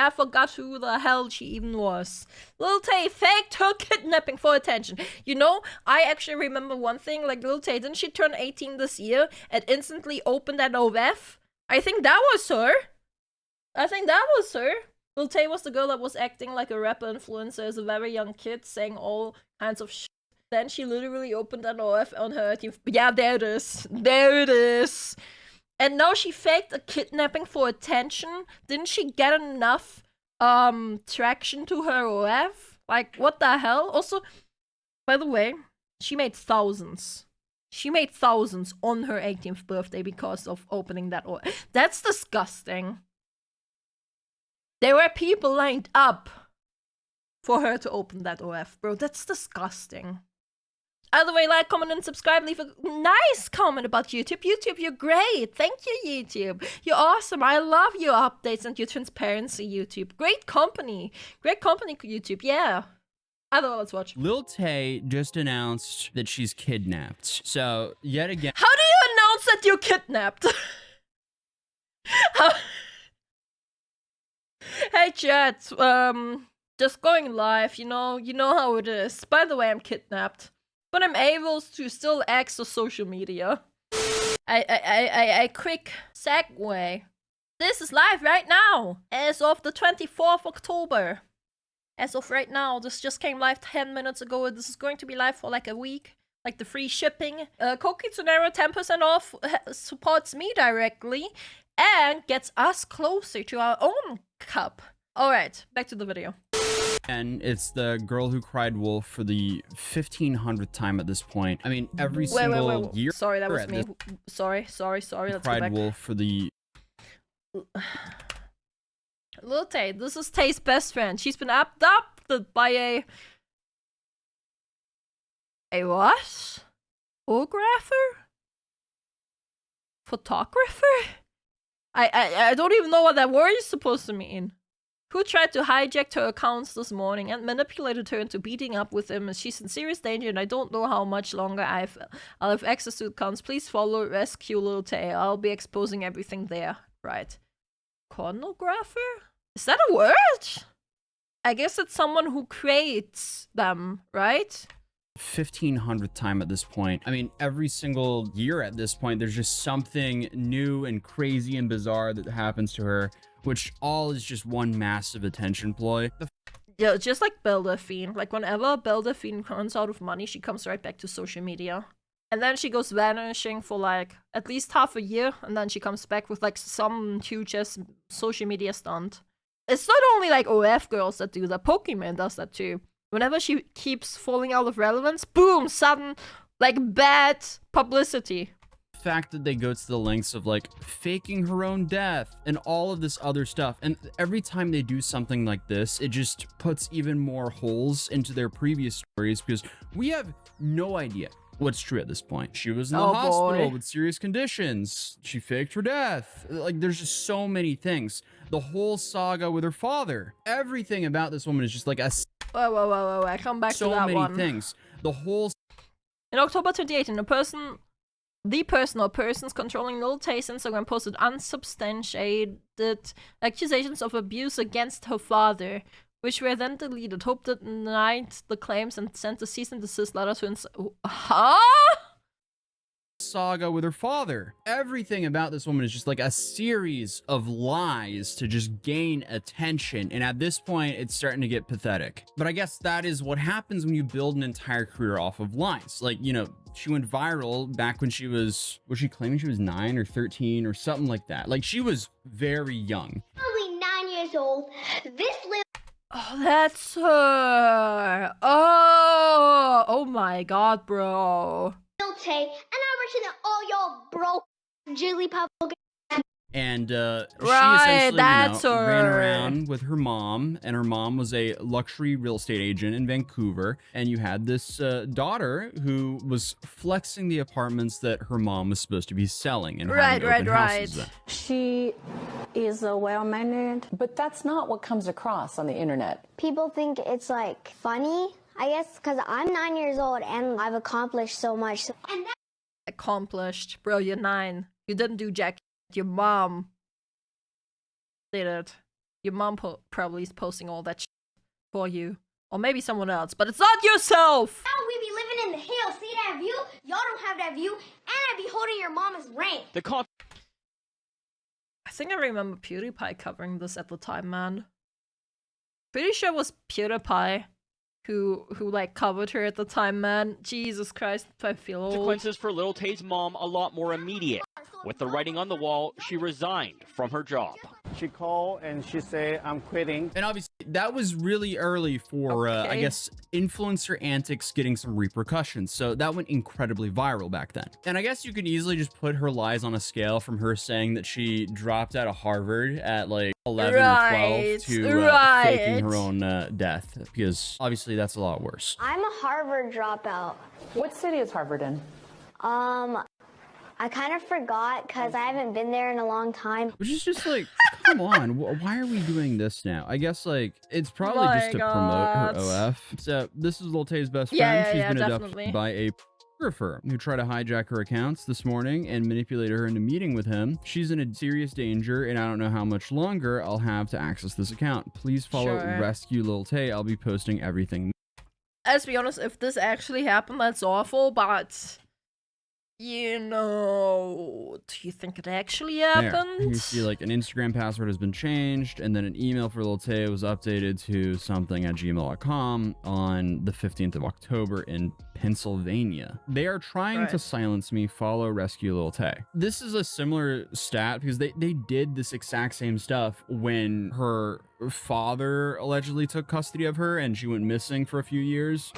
I forgot who the hell she even was. Lil Tay faked her kidnapping for attention. You know, I actually remember one thing, like Lil Tay, didn't she turn 18 this year and instantly opened that OF? I think that was her. Lil Tay was the girl that was acting like a rapper influencer as a very young kid, saying all kinds of shit. Then she literally opened an OF on her 18th. Yeah, there it is. There it is. And now she faked a kidnapping for attention. Didn't she get enough traction to her OF? Like, what the hell? Also, by the way, she made thousands. She made thousands on her 18th birthday because of opening that OF. That's disgusting. There were people lined up for her to open that OF, bro. That's disgusting. Either way, like, comment, and subscribe. Leave a nice comment about YouTube. YouTube, you're great. Thank you, YouTube. You're awesome. I love your updates and your transparency, YouTube. Great company. Great company, YouTube. Yeah. Either way, let's watch. Lil Tay just announced that she's kidnapped. So, yet again... How do you announce that you're kidnapped? Hey, chat. Just going live, you know how it is. By the way, I'm kidnapped. But I'm able to still access social media. I quick segue. This is live right now, as of the 24th October. As of right now, this just came live 10 minutes ago. This is going to be live for like a week. Like the free shipping. Kitsunero 10% off supports me directly and gets us closer to our own cup. Alright, back to the video. And it's the girl who cried wolf for the 1500th time at this point. I mean, every single year. Sorry, that was me. Sorry. Let's go back. Cried wolf for the... Lil Tay, this is Tay's best friend. She's been adopted by a what? Photographer? I don't even know what that word is supposed to mean. Who tried to hijack her accounts this morning and manipulated her into beating up with him, and she's in serious danger, and I don't know how much longer I'll have access to accounts. Please follow Rescue Lil Tay. I'll be exposing everything there. Right. Pornographer? Is that a word? I guess it's someone who creates them, right? 1500th time at this point. I mean, every single year at this point, there's just something new and crazy and bizarre that happens to her, which all is just one massive attention ploy. Yeah, just like Builder Fiend. Like, whenever Builder Fiend runs out of money, she comes right back to social media. And then she goes vanishing for, like, at least half a year, and then she comes back with, like, some huge-ass social media stunt. It's not only, like, OF girls that do that. Pokemon does that, too. Whenever she keeps falling out of relevance, boom, sudden, like, bad publicity. The fact that they go to the lengths of, like, faking her own death and all of this other stuff. And every time they do something like this, it just puts even more holes into their previous stories, because we have no idea what's true at this point. She was in the hospital with serious conditions. She faked her death. Like, there's just so many things. The whole saga with her father. Everything about this woman is just like a... Whoa. I come back to that one. So many things. The whole... In October 2018, the person or persons controlling Lil Tay's Instagram posted unsubstantiated accusations of abuse against her father, which were then deleted. Hope denied the claims and sent a cease and desist letter to saga with her father. Everything about this woman is just like a series of lies to just gain attention, and at this point it's starting to get pathetic. But I guess that is what happens when you build an entire career off of lies. Like, you know, she went viral back when she was she claiming she was 9 or 13 or something like that? Like, she was very young. Only 9 years old. This little... Oh, that's her. Oh my god, bro. Tay, and I reckon all y'all broke Jigglypuff. And she right, essentially, that's her. ran around with her mom, and her mom was a luxury real estate agent in Vancouver. And you had this daughter who was flexing the apartments that her mom was supposed to be selling. And right. She is well-mannered, but that's not what comes across on the internet. People think it's like funny, I guess, because I'm 9 years old and I've accomplished so much. Accomplished, bro. You're 9. You didn't do jack. Your mom did it. Your mom probably is posting all that shit for you. Or maybe someone else, but it's not yourself! Now we be living in the hills. See that view? Y'all don't have that view. And I be holding your mama's ring. I think I remember PewDiePie covering this at the time, man. Pretty sure it was PewDiePie who like covered her at the time, man. Jesus Christ, I feel old. Consequences for Lil Tay's mom a lot more immediate. With the writing on the wall, she resigned from her job. She called and she said, I'm quitting. And obviously, that was really early for, I Okay. guess, influencer antics getting some repercussions. So that went incredibly viral back then. And I guess you could easily just put her lies on a scale from her saying that she dropped out of Harvard at like 11 or 12 to faking her own death. Because obviously that's a lot worse. I'm a Harvard dropout. What city is Harvard in? I kind of forgot because I haven't been there in a long time. Which is just like, come on, why are we doing this now? I guess like it's probably My just to promote her God. OF. So this is Lil Tay's best friend. Yeah, She's yeah, been definitely. abducted by a photographer who tried to hijack her accounts this morning and manipulate her into meeting with him. She's in a serious danger, and I don't know how much longer I'll have to access this account. Please follow Sure. Rescue Lil Tay. I'll be posting everything. Let's be honest, if this actually happened, that's awful, but... You know... Do you think it actually There. happened? You see, like, an Instagram password has been changed, and then an email for Lil Tay was updated to something@gmail.com on the 15th of October in Pennsylvania. They are trying to Right. silence me. Follow Rescue Lil Tay. This is a similar stat because they did this exact same stuff when her father allegedly took custody of her and she went missing for a few years.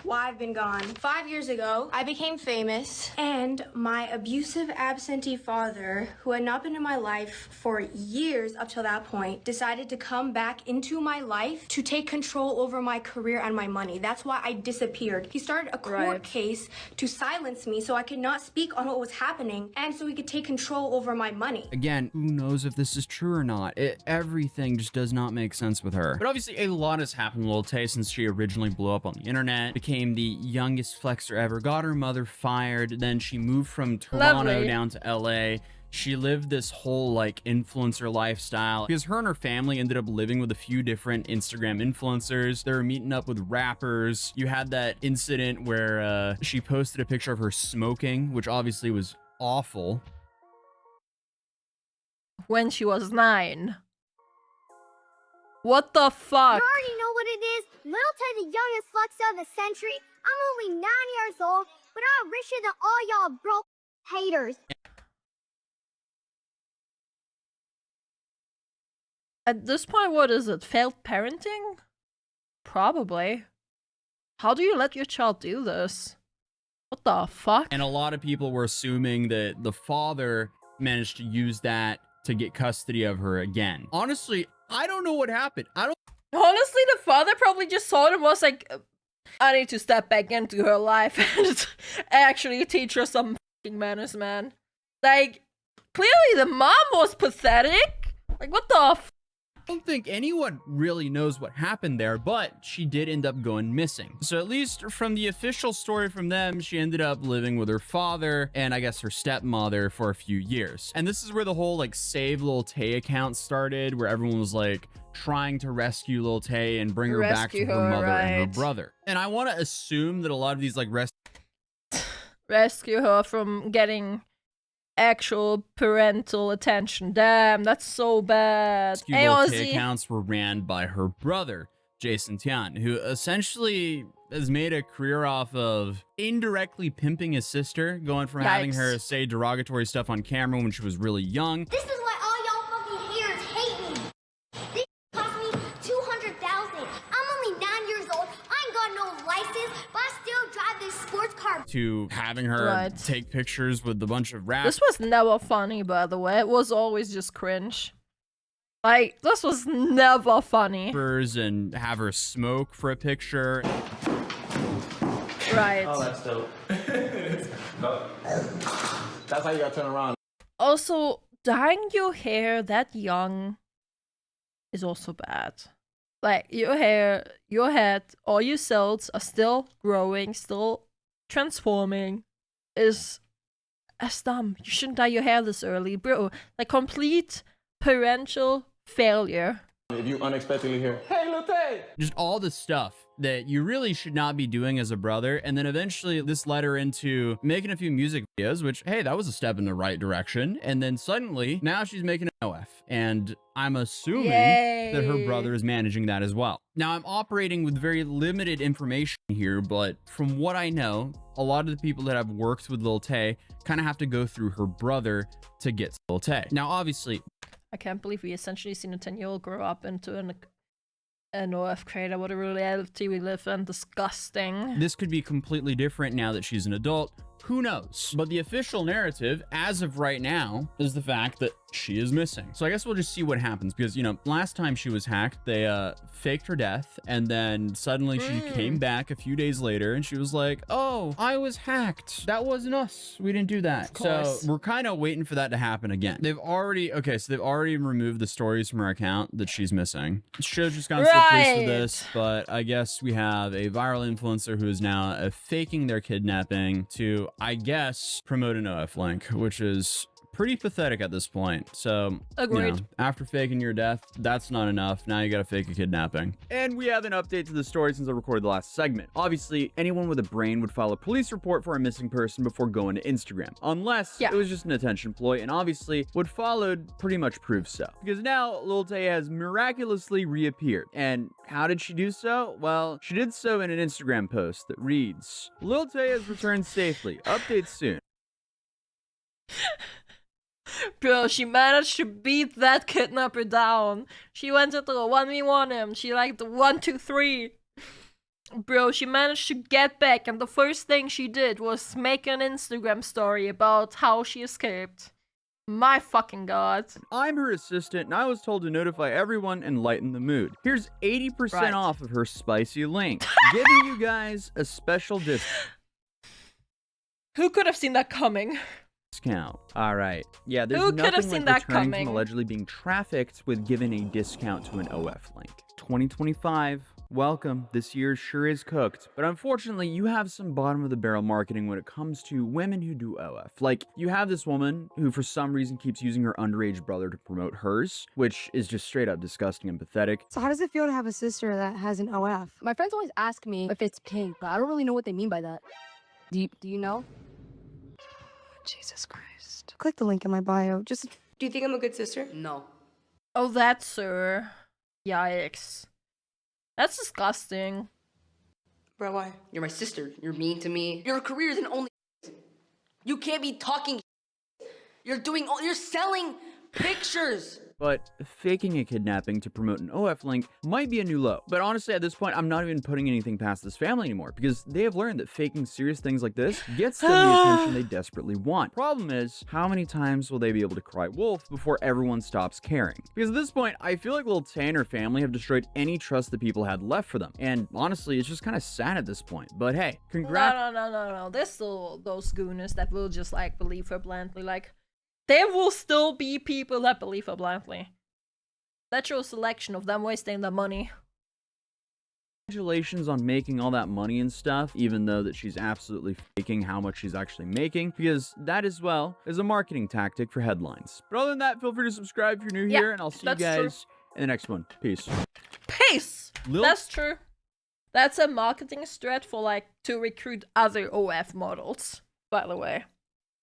Why I've been gone. 5 years ago, I became famous, and my abusive absentee father, who had not been in my life for years up till that point, decided to come back into my life to take control over my career and my money. That's why I disappeared. He started a court Right. case to silence me so I could not speak on what was happening and so he could take control over my money. Again, who knows if this is true or not? Everything just does not make sense with her. But obviously, a lot has happened to Lil Tay since she originally blew up on the internet, became the youngest flexer ever, got her mother fired, then she moved from Toronto Lovely. down to LA. She lived this whole like influencer lifestyle because her and her family ended up living with a few different Instagram influencers. They were meeting up with rappers. You had that incident where she posted a picture of her smoking, which obviously was awful. When she was 9. What the fuck? You already know what it is. Little Tay, the youngest flexer of the century. I'm only 9 years old, but I'm richer than all y'all broke haters. At this point, what is it? Failed parenting? Probably. How do you let your child do this? What the fuck? And a lot of people were assuming that the father managed to use that to get custody of her again. Honestly, I don't know what happened. Honestly, the father probably just saw it and was like, I need to step back into her life and actually teach her some fucking manners, man. Like, clearly the mom was pathetic. Like, what the f? I don't think anyone really knows what happened there, but she did end up going missing. So at least from the official story from them, she ended up living with her father and I guess her stepmother for a few years. And this is where the whole like Save Lil Tay account started, where everyone was like trying to rescue Lil Tay and bring her back to Rescue her her, mother and her right. brother. And I want to assume that a lot of these like Rescue her from getting actual parental attention. Damn, that's so bad. rescue Hey, Lil Tay Ozzy. accounts were ran by her brother, Jason Tian, who essentially has made a career off of indirectly pimping his sister, going from having Yikes. her say derogatory stuff on camera when she was really young. This is why all y'all fucking haters hate me. This cost me $200,000. I'm only 9 years old. I ain't got no license, but I still drive this sports car. To having her Right. take pictures with a bunch of rappers. This was never funny, by the way. It was always just cringe. Like, this was never funny. And have her smoke for a picture. Right. Oh, that's dope. That's how you gotta turn around. Also, dyeing your hair that young is also bad. Like, your hair, your head, all your cells are still growing, still transforming. That's dumb. You shouldn't dye your hair this early, bro. Like, complete parental failure. If you unexpectedly hear, hey, Lute! Just all the stuff that you really should not be doing as a brother. And then eventually this led her into making a few music videos, which, hey, that was a step in the right direction. And then suddenly now she's making an OF. And I'm assuming that her brother is managing that as well. Now I'm operating with very limited information here, but from what I know, a lot of the people that have worked with Lil Tay kind of have to go through her brother to get to Lil Tay. Now, obviously, I can't believe we essentially seen a 10-year-old grow up into an OF creator. What a reality we live in. Disgusting. this could be completely different now that she's an adult. Who knows? But the official narrative, as of right now, is the fact that she is missing. So I guess we'll just see what happens because, you know, last time she was hacked, they faked her death, and then suddenly she came back a few days later and she was like, oh, I was hacked. That wasn't us. We didn't do that. So we're kind of waiting for that to happen again. They've already removed the stories from her account that she's missing. Should have just gone to the police with this, but I guess we have a viral influencer who is now faking their kidnapping to, I guess, promote an OF link, which is pretty pathetic at this point. So, agreed. You know, after faking your death, that's not enough. Now you gotta fake a kidnapping. And we have an update to the story since I recorded the last segment. Obviously, anyone with a brain would file a police report for a missing person before going to Instagram, unless it was just an attention ploy, and obviously what followed pretty much proves so. Because now Lil Tay has miraculously reappeared. And how did she do so? Well, she did so in an Instagram post that reads, Lil Tay has returned safely. Update soon. Bro, she managed to beat that kidnapper down. She went into a 1v1 him. She like the 1, 2, 3. Bro, she managed to get back, and the first thing she did was make an Instagram story about how she escaped. My fucking god. I'm her assistant, and I was told to notify everyone and lighten the mood. Here's 80% off of her spicy link, giving you guys a special discount. Who could have seen that coming? All right. Yeah, there's nothing like returning from allegedly being trafficked with giving a discount to an OF link. 2025. Welcome. This year sure is cooked. But unfortunately, you have some bottom of the barrel marketing when it comes to women who do OF. Like, you have this woman who for some reason keeps using her underage brother to promote hers, which is just straight up disgusting and pathetic. So how does it feel to have a sister that has an OF? My friends always ask me if it's pink, but I don't really know what they mean by that. Do you know? Jesus Christ. Click the link in my bio. Just... Do you think I'm a good sister? No. Oh, that's her. Yikes. That's disgusting. Bro, why? You're my sister. You're mean to me. Your career isn't only... You can't be talking... You're selling pictures. But faking a kidnapping to promote an OF link might be a new low. But honestly, at this point, I'm not even putting anything past this family anymore because they have learned that faking serious things like this gets them the attention they desperately want. Problem is, how many times will they be able to cry wolf before everyone stops caring? Because at this point, I feel like Lil Tay and her family have destroyed any trust that people had left for them. And honestly, it's just kind of sad at this point. But hey, congrats. No. There's still those gooners that will just like believe her blindly. Like, there will still be people that believe her blindly. Natural selection of them wasting their money. Congratulations on making all that money and stuff, even though that she's absolutely faking how much she's actually making, because that as well is a marketing tactic for headlines. But other than that, feel free to subscribe if you're new here, and I'll see you guys in the next one. Peace. Peace! That's true. That's a marketing strat for like to recruit other OF models, by the way.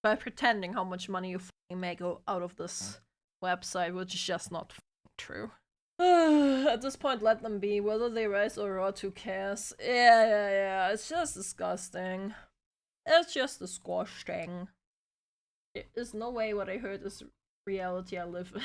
By pretending how much money you make out of this website, which is just not true. At this point, let them be. Whether they rise or rot, who cares? Yeah. It's just disgusting. It's just disgusting. There's no way what I heard is reality I live in.